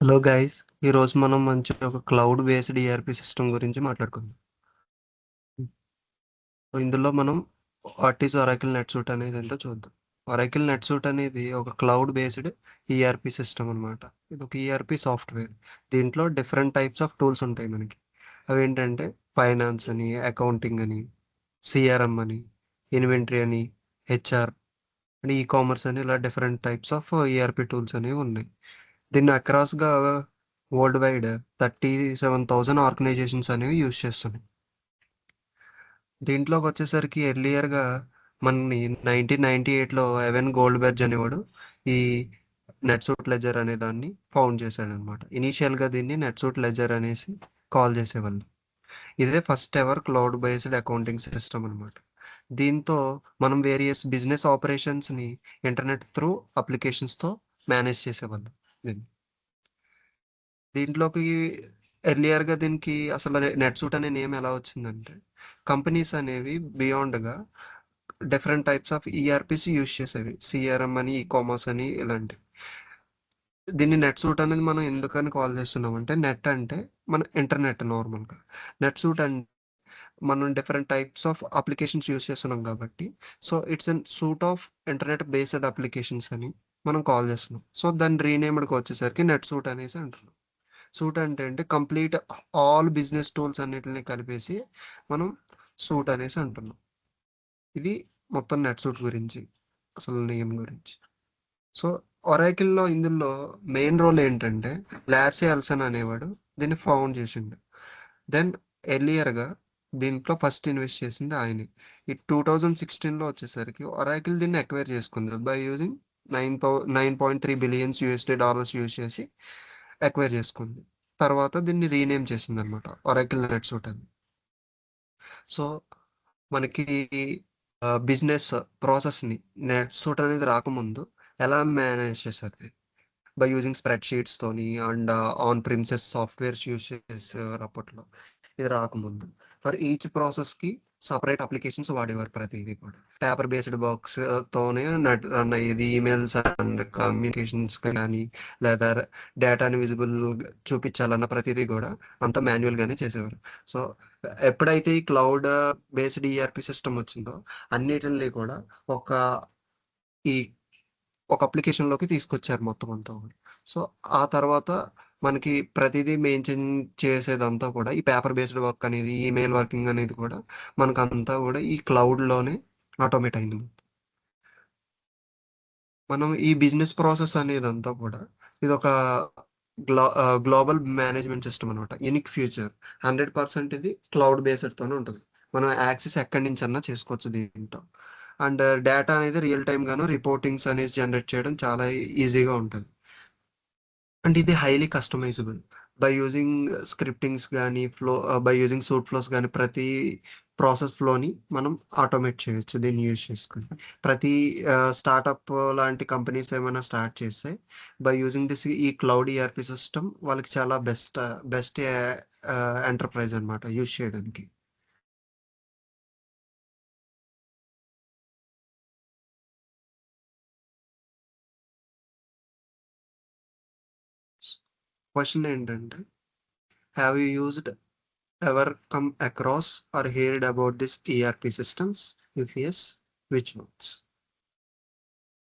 Hello guys, ఈరోజు మనం మంచి ఒక క్లౌడ్ బేస్డ్ ఈఆర్పి సిస్టమ్ గురించి మాట్లాడుకుందాం. ఇందులో మనం వాట్ ఈస్ ఒరాకిల్ నెట్సూట్ అనేది ఏంటో చూద్దాం. ఒరాకిల్ నెట్సూట్ అనేది ఒక క్లౌడ్ బేస్డ్ ఈఆర్పి సిస్టమ్ అనమాట. ఇది ఒక ఈఆర్పి సాఫ్ట్వేర్. దీంట్లో డిఫరెంట్ టైప్స్ ఆఫ్ టూల్స్ ఉంటాయి మనకి. అవి ఏంటంటే ఫైనాన్స్ అని, అకౌంటింగ్ అని, సిఆర్ఎం అని, ఇన్వెంటరీ అని, హెచ్ఆర్ అండ్ ఈ కామర్స్ అని, ఇలా different types of ERP tools అనేవి ఉన్నాయి. దీన్ని అక్రాస్గా వరల్డ్ వైడ్ 37,000 ఆర్గనైజేషన్స్ అనేవి యూజ్ చేస్తున్నాయి. దీంట్లోకి వచ్చేసరికి ఎర్లియర్గా మనని 1998లో ఎవెన్ గోల్డ్బెర్గ్ అనేవాడు ఈ నెట్సూట్ లెజర్ అనే దాన్ని ఫౌండ్ చేశాడు అనమాట. ఇనీషియల్గా దీన్ని నెట్సూట్ లెజర్ అనేసి కాల్ చేసేవాళ్ళు. ఇదే first ever cloud based accounting system అనమాట. దీంతో మనం వేరియస్ బిజినెస్ ఆపరేషన్స్ని ఇంటర్నెట్ త్రూ అప్లికేషన్స్తో మేనేజ్ చేసేవాళ్ళం. దీన్ని దీంట్లోకి ఎర్లియర్గా దీనికి అసలు నెట్సూట్ అనే నేమ్ ఎలా వచ్చిందంటే, కంపెనీస్ అనేవి బియాండ్గా డిఫరెంట్ టైప్స్ ఆఫ్ ఈఆర్పిస్ యూజ్ చేసేవి. సిఆర్ఎం అని, ఈ కామర్స్ అని, ఇలాంటివి. దీన్ని నెట్సూట్ అనేది మనం ఎందుకని కాల్ చేస్తున్నాం అంటే, నెట్ అంటే మన ఇంటర్నెట్ నార్మల్గా. నెట్సూట్ అంటే మనం different types of applications use చేస్తున్నాం కాబట్టి, so it's an suit of internet based applications అని మనం కాల్ చేస్తున్నాం. సో దాని రీనేమ్డ్కి వచ్చేసరికి నెట్ సూట్ అనేసి అంటున్నాం. సూట్ అంటే కంప్లీట్ ఆల్ బిజినెస్ టూల్స్ అన్నిటిని కలిపేసి మనం సూట్ అనేసి అంటున్నాం. ఇది మొత్తం నెట్ సూట్ గురించి, అసలు నేమ్ గురించి. సో ఒరాకిల్లో ఇందులో మెయిన్ రోల్ ఏంటంటే, లార్సీ ఎల్సన్ అనేవాడు దీన్ని ఫౌండ్ చేసిండు. దెన్ ఎర్లియర్గా దీంట్లో ఫస్ట్ ఇన్వెస్ట్ చేసింది ఆయనే. ఈ 2016లో వచ్చేసరికి ఒరాకిల్ దీన్ని అక్వైర్ చేసుకుంది by using 9.3 billions USD dollars use చేసి అక్వైర్ చేసుకుంది. తర్వాత దీన్ని రీనేమ్ చేసింది అనమాట, ఒరాకిల్ నెట్సూట్ అని. సో మనకి బిజినెస్ ప్రాసెస్ని నెట్సూట్ అనేది రాకముందు ఎలా మేనేజ్ చేసేది, బై యూజింగ్ స్ప్రెడ్ షీట్స్తోని and on premises softwares use చేసేవారు అప్పట్లో. ఇది రాకముందు ఫర్ ఈచ్ ప్రాసెస్కి సపరేట్ అప్లికేషన్స్ వాడేవారు. ప్రతిదీ కూడా పేపర్ బేస్డ్ బాక్స్ తోనే రన్ అయ్యేది. ఈమెయిల్స్ అండ్ కమ్యూనికేషన్స్ కానీ, లేదా డేటాని విజిబుల్ చూపించాలన్న ప్రతిదీ కూడా అంతా మాన్యువల్గానే చేసేవారు. సో ఎప్పుడైతే ఈ క్లౌడ్ బేస్డ్ ఈఆర్పి సిస్టమ్ వచ్చిందో, అన్నిటిని కూడా ఒక ఈ ఒక అప్లికేషన్లోకి తీసుకొచ్చారు మొత్తం అంతా కూడా. సో ఆ తర్వాత మనకి ప్రతిదీ మెయింటైన్ చేసేదంతా కూడా ఈ పేపర్ బేస్డ్ వర్క్ అనేది, ఈమెయిల్ వర్కింగ్ అనేది కూడా మనకంతా కూడా ఈ క్లౌడ్లోనే ఆటోమేట్ అయింది. మనం ఈ బిజినెస్ ప్రాసెస్ అనేదంతా కూడా ఇది ఒక గ్లోబల్ మేనేజ్మెంట్ సిస్టమ్ అనమాట. యూనిక్ ఫ్యూచర్ 100% ఇది క్లౌడ్ బేస్డ్తోనే ఉంటుంది. మనం యాక్సెస్ ఎక్కడి నుంచి అన్నా చేసుకోవచ్చు దీంట్లో. అండ్ డేటా అనేది రియల్ టైమ్ గాను రిపోర్టింగ్స్ అనేది జనరేట్ చేయడం చాలా ఈజీగా ఉంటుంది. అండ్ ఇది హైలీ కస్టమైజబుల్ బై యూజింగ్ స్క్రిప్టింగ్స్ కానీ, బై యూజింగ్ సూట్ ఫ్లోస్ కానీ, ప్రతి ప్రాసెస్ ఫ్లోని మనం ఆటోమేట్ చేయొచ్చు దీన్ని యూజ్ చేసుకుని. ప్రతి స్టార్టప్ లాంటి కంపెనీస్ ఏమైనా స్టార్ట్ చేస్తే బై యూజింగ్ దిస్ ఈ క్లౌడ్ ఈఆర్పి సిస్టమ్ వాళ్ళకి చాలా బెస్ట్ బెస్ట్ ఎంటర్ప్రైజ్ అనమాట యూజ్ చేయడానికి. క్వశ్చన్ ఏంటంటే, have you used ever come across or heard about this ERP systems? If yes, which ones?